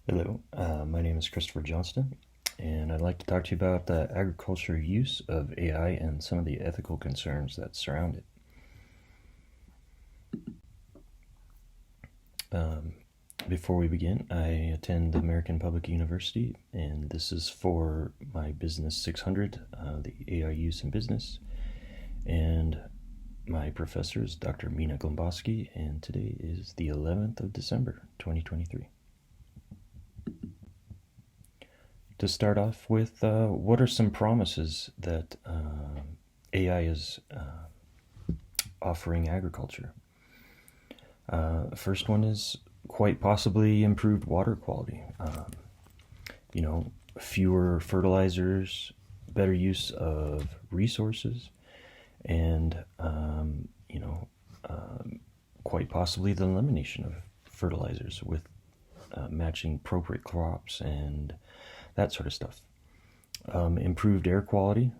Hello, my name is Christopher Johnston, and I'd like to talk to you about the agriculture use of AI and some of the ethical concerns that surround it. Before we begin, I attend American Public University, and this is for my Business 600, the AI use in business, and my professor is Dr. Mina Glomboski, and today is the 11th of December, 2023. To start off with, what are some promises that AI is offering agriculture? First one is quite possibly improved water quality. Fewer fertilizers, better use of resources, and quite possibly the elimination of fertilizers with matching appropriate crops and that sort of stuff. Improved air quality.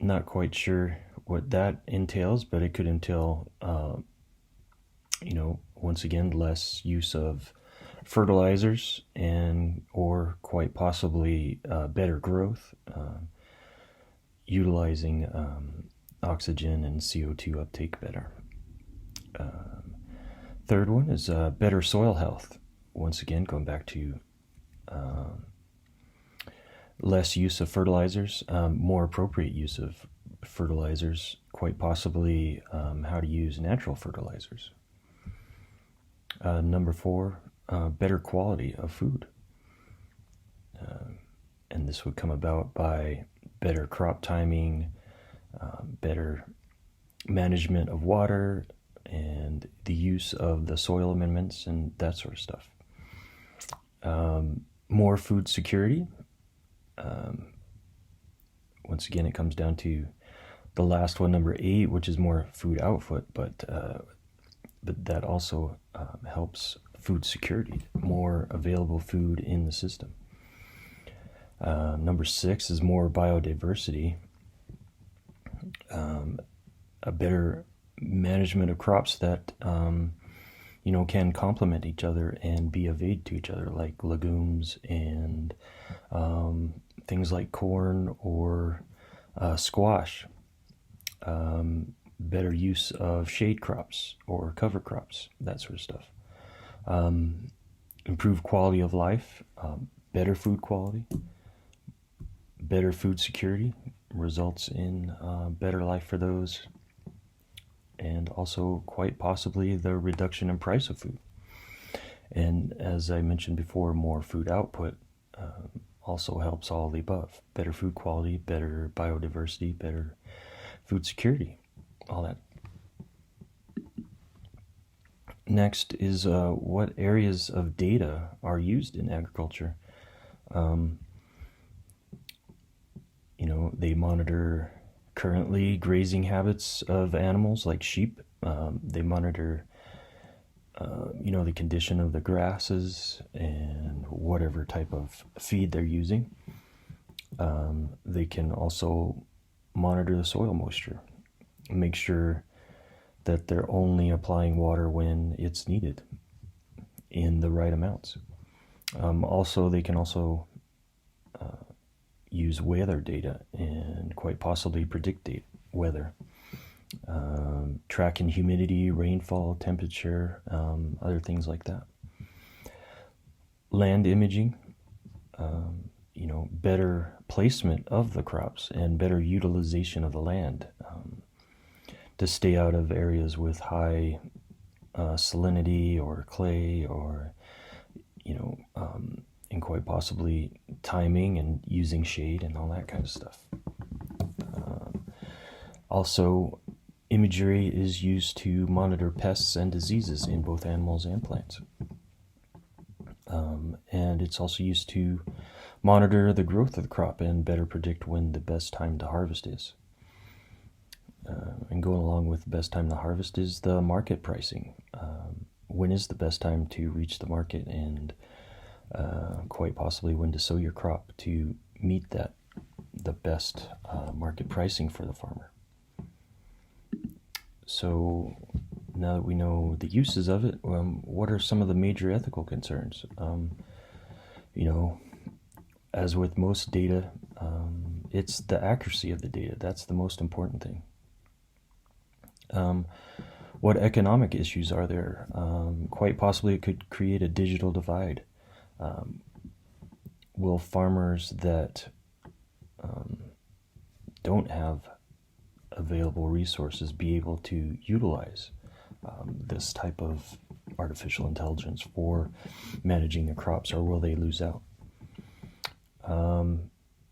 Not quite sure what that entails, but it could entail, once again, less use of fertilizers or quite possibly better growth, utilizing oxygen and CO2 uptake better. Third one is better soil health. Once again, going back to less use of fertilizers, more appropriate use of fertilizers, quite possibly how to use natural fertilizers. Number 4, better quality of food. And this would come about by better crop timing, better management of water, and the use of the soil amendments and that sort of stuff. More food security. Once again, it comes down to the last one, number 8, which is more food output, but that also helps food security, more available food in the system. Number 6 is more biodiversity, a better management of crops that can complement each other and be of aid to each other, like legumes and things like corn or squash. Better use of shade crops or cover crops, that sort of stuff. Improved quality of life, better food quality, better food security results in better life for those, and also quite possibly the reduction in price of food. And as I mentioned before, more food output also helps all the above. Better food quality, better biodiversity, better food security, all that. Next is what areas of data are used in agriculture. They monitor currently grazing habits of animals like sheep. They monitor the condition of the grasses and whatever type of feed they're using. They can also monitor the soil moisture, make sure that they're only applying water when it's needed in the right amounts. They can also use weather data and quite possibly predict weather. Tracking humidity, rainfall, temperature, other things like that. Land imaging, better placement of the crops and better utilization of the land to stay out of areas with high salinity or clay or, and quite possibly timing and using shade and all that kind of stuff. Also, imagery is used to monitor pests and diseases in both animals and plants. And it's also used to monitor the growth of the crop and better predict when the best time to harvest is. And going along with the best time to harvest is the market pricing. When is the best time to reach the market, and quite possibly when to sow your crop to meet the best market pricing for the farmer. So now that we know the uses of it, what are some of the major ethical concerns? You know, as with most data, it's the accuracy of the data. That's the most important thing. What economic issues are there? Quite possibly it could create a digital divide. Will farmers that don't have available resources be able to utilize this type of artificial intelligence for managing the crops, or will they lose out?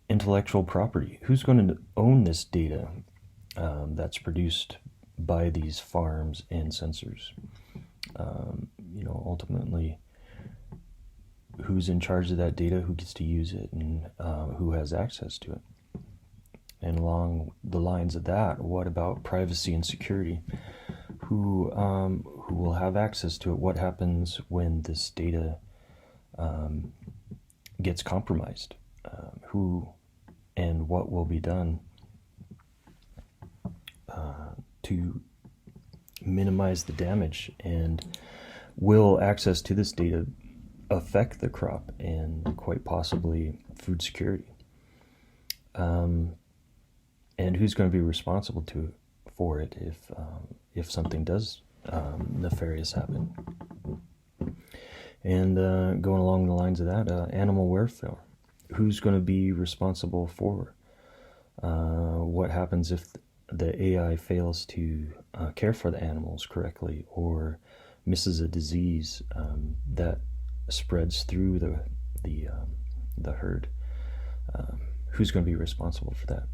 Intellectual property. Who's going to own this data that's produced by these farms and sensors? You know, ultimately, who's in charge of that data, who gets to use it, and who has access to it? And along the lines of that, what about privacy and security? Who will have access to it? What happens when this data gets compromised? Who and what will be done to minimize the damage? And will access to this data affect the crop and quite possibly food security? And who's going to be responsible for it if something does nefarious happen? And going along the lines of that, animal welfare. Who's going to be responsible for what happens if the AI fails to care for the animals correctly, or misses a disease that spreads through the herd? Who's going to be responsible for that?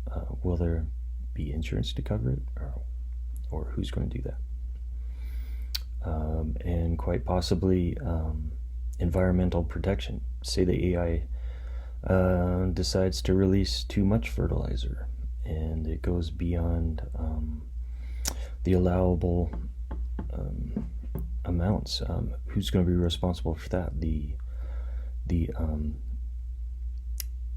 Will there be insurance to cover it, or who's going to do that? And quite possibly environmental protection. Say the AI decides to release too much fertilizer and it goes beyond the allowable amounts. Who's going to be responsible for that? The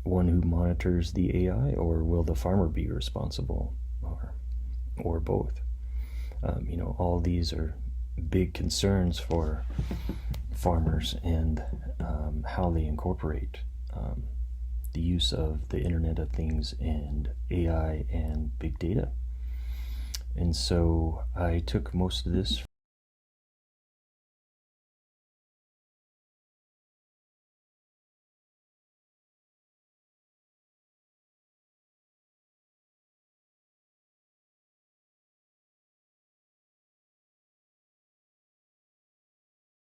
one who monitors the AI, or will the farmer be responsible, or both? You know, all these are big concerns for farmers, and how they incorporate the use of the Internet of Things and AI and big data. And so I took most of this